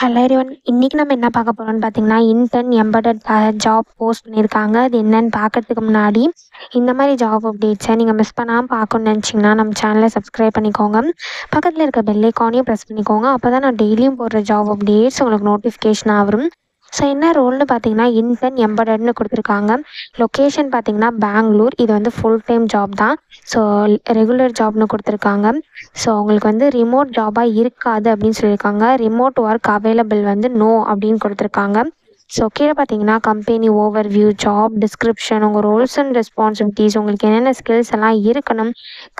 Hello everyone. இன்னைக்கு நம்ம என்ன பார்க்க போறோம்னு பார்த்தீங்கன்னா, இன்டர்ன் எம்பெடட் ஜாப் போஸ்ட் பண்ணியிருக்காங்க. அது என்னன்னு பார்க்கறதுக்கு முன்னாடி, இந்த மாதிரி ஜாப் அப்டேட்ஸை நீங்கள் மிஸ் பண்ணாமல் பார்க்கணும்னு நினச்சிங்கன்னா, நம்ம சேனலை சப்ஸ்கிரைப் பண்ணிக்கோங்க. பக்கத்தில் இருக்க பெல் ஐக்கானையும் ப்ரெஸ் பண்ணிக்கோங்க. அப்போ தான் நான் டெய்லியும் போடுற ஜாப் அப்டேட்ஸ் உங்களுக்கு நோட்டிஃபிகேஷனாக வரும். ஸோ என்ன ரோல்னு பார்த்தீங்கன்னா, இன்டர்ன் எம்பெடட்னு கொடுத்துருக்காங்க. லொக்கேஷன் பார்த்தீங்கன்னா பெங்களூர். இது வந்து ஃபுல் டைம் ஜாப் தான். ஸோ ரெகுலர் ஜாப்னு கொடுத்துருக்காங்க. ஸோ உங்களுக்கு வந்து ரிமோட் ஜாபாக இருக்காது அப்படின்னு சொல்லியிருக்காங்க. ரிமோட் ஒர்க் அவைலபிள் வந்து நோ அப்படின்னு கொடுத்துருக்காங்க. ஸோ கீழே பார்த்தீங்கன்னா கம்பெனி ஓவர்வியூ, ஜாப் டிஸ்கிரிப்ஷன், உங்கள் ரோல்ஸ் அண்ட் ரெஸ்பான்சிபிலிட்டிஸ், உங்களுக்கு என்னென்ன ஸ்கில்ஸ் எல்லாம் இருக்கணும்,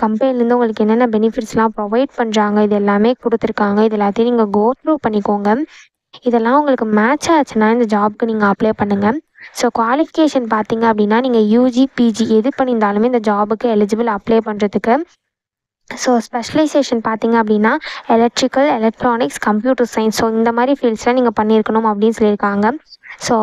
கம்பெனிலேருந்து உங்களுக்கு என்னென்ன பெனிஃபிட்ஸ்லாம் ப்ரொவைட் பண்ணுறாங்க, இது எல்லாமே கொடுத்துருக்காங்க. இது எல்லாத்தையும் நீங்கள் கோ த்ரூ பண்ணிக்கோங்க. இதெல்லாம் உங்களுக்கு மேட்ச் ஆச்சுன்னா இந்த ஜாப்க்கு நீங்கள் அப்ளை பண்ணுங்கள். ஸோ குவாலிஃபிகேஷன் பார்த்தீங்க அப்படின்னா நீங்கள் யூஜி, பிஜி எது பண்ணியிருந்தாலுமே இந்த ஜாபுக்கு எலிஜிபிள் அப்ளை பண்ணுறதுக்கு. ஸோ ஸ்பெஷலைசேஷன் பார்த்தீங்க அப்படின்னா electrical, electronics, computer science, so இந்த மாதிரி ஃபீல்ட்ஸில் நீங்கள் பண்ணியிருக்கணும் அப்படின்னு சொல்லியிருக்காங்க. ஸோ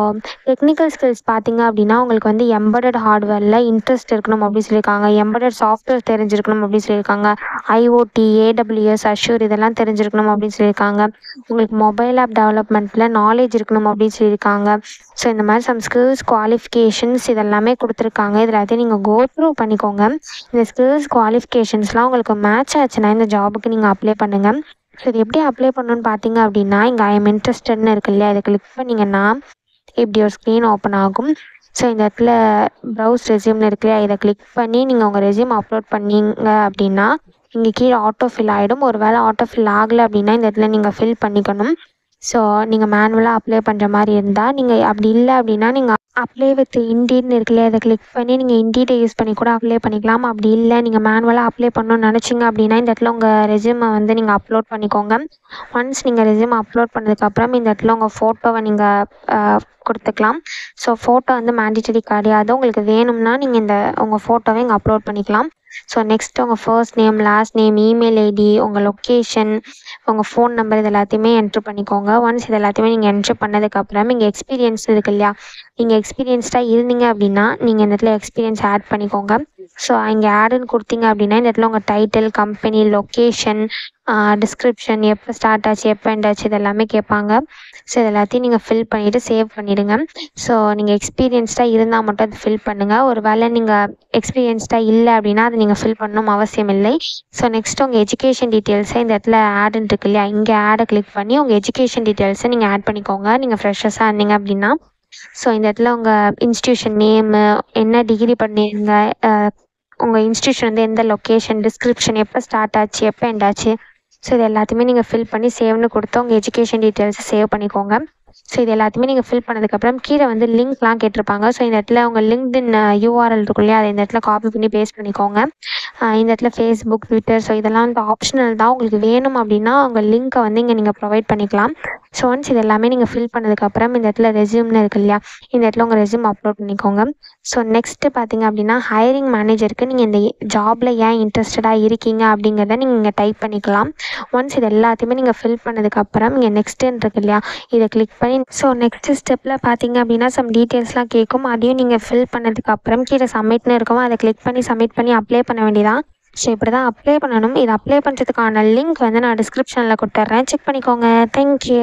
டெக்னிக்கல் ஸ்கில்ஸ் பார்த்தீங்க அப்படின்னா உங்களுக்கு வந்து எம்பெடட் ஹார்ட்வேரில் இன்ட்ரெஸ்ட் இருக்கணும் அப்படின்னு சொல்லியிருக்காங்க. எம்பெடட் சாஃப்ட்வேர் தெரிஞ்சிருக்கணும் அப்படின்னு சொல்லியிருக்காங்க. ஐஓடி, ஏடபிள்யூஎஸ், அஷ்யூர் இதெல்லாம் தெரிஞ்சிருக்கணும் அப்படின்னு சொல்லியிருக்காங்க. உங்களுக்கு மொபைல் ஆப் டெவலப்மெண்ட்டில் நாலேஜ் இருக்கணும் அப்படின்னு சொல்லியிருக்காங்க. ஸோ இந்த மாதிரி சம் ஸ்கில்ஸ், குவாலிஃபிகேஷன்ஸ் இதெல்லாமே கொடுத்துருக்காங்க. இது எல்லாத்தையும் நீங்கள் கோ த்ரூ பண்ணிக்கோங்க. இந்த ஸ்கில்ஸ், குவாலிஃபிகேஷன்ஸ்லாம் உங்களுக்கு மேட்ச் ஆச்சுன்னா இந்த ஜாபுக்கு நீங்கள் அப்ளை பண்ணுங்கள். ஸோ இது எப்படி அப்ளை பண்ணணுன்னு பார்த்தீங்க அப்படின்னா, இங்கே ஐ எம் இன்ட்ரெஸ்டட்னு இருக்கு இல்லையா, அதை கிளிக் பண்ணிங்கன்னா இப்படி ஒரு ஸ்க்ரீன் ஓப்பன் ஆகும். ஸோ இந்த இடத்துல ப்ரௌஸ் ரெஸ்யூம்னு இருக்கு இல்லையா, இதை கிளிக் பண்ணி நீங்கள் உங்கள் ரெஸ்யூம் அப்லோட் பண்ணீங்க அப்படின்னா இங்கே கீழே ஆட்டோ ஃபில் ஆகிடும். ஒரு வேளை ஆட்டோ ஃபில் ஆகலை அப்படின்னா இந்த இடத்துல நீங்கள் ஃபில் பண்ணிக்கணும். ஸோ நீங்கள் மேனுவலாக அப்ளை பண்ணுற மாதிரி இருந்தால், நீங்கள் அப்படி இல்லை அப்படின்னா நீங்கள் அப்ளை வித் இண்டீட்னு இருக்குல்லையா, அதை கிளிக் பண்ணி நீங்கள் இண்டீடை யூஸ் பண்ணி கூட அப்ளை பண்ணிக்கலாம். அப்படி இல்லை நீங்கள் மேனுவலாக அப்ளை பண்ணணும்னு நினச்சிங்க அப்படின்னா இந்த இடத்துல உங்கள் ரெஸ்யூமை வந்து நீங்கள் அப்லோட் பண்ணிக்கோங்க. ஒன்ஸ் நீங்கள் ரெஸ்யூம் அப்லோட் பண்ணதுக்கப்புறம் இந்த இடத்துல உங்கள் ஃபோட்டோவை நீங்கள் கொடுத்துக்கலாம். ஸோ ஃபோட்டோ வந்து மேண்டிட்டரி கிடையாது. உங்களுக்கு வேணும்னா நீங்கள் உங்கள் ஃபோட்டோவை இங்கே அப்லோட் பண்ணிக்கலாம். ஸோ நெக்ஸ்ட் உங்கள் first name, last name, email ID, உங்கள் லொக்கேஷன், உங்கள் ஃபோன் நம்பர் இது எல்லாத்தையுமே என்ட்ரு பண்ணிக்கோங்க. ஒன்ஸ் இது எல்லாத்தையுமே நீங்கள் என்ட்ரு பண்ணதுக்கப்புறம் இங்கே எக்ஸ்பீரியன்ஸ் இருக்கு இல்லையா, நீங்கள் எக்ஸ்பீரியன்ஸ்டாக இருந்தீங்க அப்படின்னா நீங்கள் இந்த இடத்துல எக்ஸ்பீரியன்ஸ் ஆட் பண்ணிக்கோங்க. ஸோ இங்கே ஆடுன்னு கொடுத்தீங்க அப்படின்னா இந்த இடத்துல உங்கள் டைட்டில், கம்பெனி, லொக்கேஷன், டிஸ்கிரிப்ஷன், எப்போ ஸ்டார்ட் ஆச்சு, எப்போ எண்ட் ஆச்சு இது எல்லாமே கேட்பாங்க. ஸோ இது எல்லாத்தையும் நீங்கள் ஃபில் பண்ணிவிட்டு சேவ் பண்ணிவிடுங்க. ஸோ நீங்கள் எக்ஸ்பீரியன்ஸ்டாக இருந்தால் மட்டும் அது ஃபில் பண்ணுங்கள். ஒரு வேளை நீங்கள் எக்ஸ்பீரியன்ஸ்டாக இல்லை அப்படின்னா அது நீங்கள் ஃபில் பண்ணணும் அவசியம் இல்லை. ஸோ நெக்ஸ்ட் உங்கள் எஜுகேஷன் டீட்டெயில்ஸை இந்த இடத்துல ஆடுன்னு இருக்கு இல்லையா, இங்கே ஆடை கிளிக் பண்ணி உங்கள் எஜுகேஷன் டீட்டெயில்ஸை நீங்கள் ஆட் பண்ணிக்கோங்க. நீங்கள் ஃப்ரெஷர்ஸாக இருந்தீங்க அப்படின்னா ஸோ இந்த இடத்துல உங்கள் இன்ஸ்டியூஷன் நேமு, என்ன டிகிரி பண்ணிருங்க, உங்கள் இன்ஸ்டியூஷன் வந்து எந்த லொக்கேஷன், டிஸ்கிரிப்ஷன், எப்போ ஸ்டார்ட் ஆச்சு, எப்போ எண்ட் ஆச்சு, ஸோ இது எல்லாத்தையுமே நீங்கள் ஃபில் பண்ணி சேவ்னு கொடுத்து உங்கள் எஜுகேஷன் டீட்டெயில்ஸை சேவ் பண்ணிக்கோங்க. ஸோ இது எல்லாத்தையுமே நீங்கள் ஃபில் பண்ணதுக்கப்புறம் கீழே வந்து லிங்க்லாம் கேட்டிருப்பாங்க. ஸோ இந்த இடத்துல உங்கள் லிங்க்டின் யூஆர்எல் இருக்கும் இல்லையா, அதை இந்த இடத்துல காப்பி பண்ணி பேஸ்ட் பண்ணிக்கோங்க. இந்த இடத்துல ஃபேஸ்புக், ட்விட்டர், ஸோ இதெல்லாம் வந்து ஆப்ஷனல் தான். உங்களுக்கு வேணும் அப்படின்னா உங்கள் லிங்க்கை வந்து இங்கே நீங்கள் ப்ரொவைட் பண்ணிக்கலாம். ஸோ ஒன்ஸ் இது எல்லாமே நீங்கள் ஃபில் பண்ணதுக்கப்புறம் இந்த இடத்துல ரெஸ்யூம்னு இருக்கு இல்லையா, இந்த இடத்துல உங்கள் ரெஸ்யூம் அப்லோட் பண்ணிக்கோங்க. ஸோ நெக்ஸ்ட்டு பார்த்தீங்க அப்படின்னா ஹையரிங் மேனேஜருக்கு நீங்கள் இந்த ஜாபில் ஏன் இன்ட்ரெஸ்டடாக இருக்கீங்க அப்படிங்கிறத நீங்கள் இங்கே டைப் பண்ணிக்கலாம். ஒன்ஸ் இது எல்லாத்தையுமே நீங்கள் ஃபில் பண்ணதுக்கப்புறம் இங்கே நெக்ஸ்ட்டுன்னு இருக்கு இல்லையா, இதை கிளிக் பண்ணி ஸோ நெக்ஸ்ட் ஸ்டெப்பில் பார்த்தீங்க அப்படின்னா சம் டீட்டெயில்ஸ்லாம் கேட்கும். அதையும் நீங்கள் ஃபில் பண்ணதுக்கப்புறம் கீழே சப்மிட்னு இருக்கும், அதை கிளிக் பண்ணி சப்மிட் பண்ணி அப்ளை பண்ண வேண்டியதான். ஸோ இப்படி தான் அப்ளை பண்ணணும். இது அப்ளை பண்ணுறதுக்கான லிங்க் வந்து நான் டிஸ்கிரிப்ஷனில் கொடுத்துட்றேன், செக் பண்ணிக்கோங்க. தேங்க்யூ.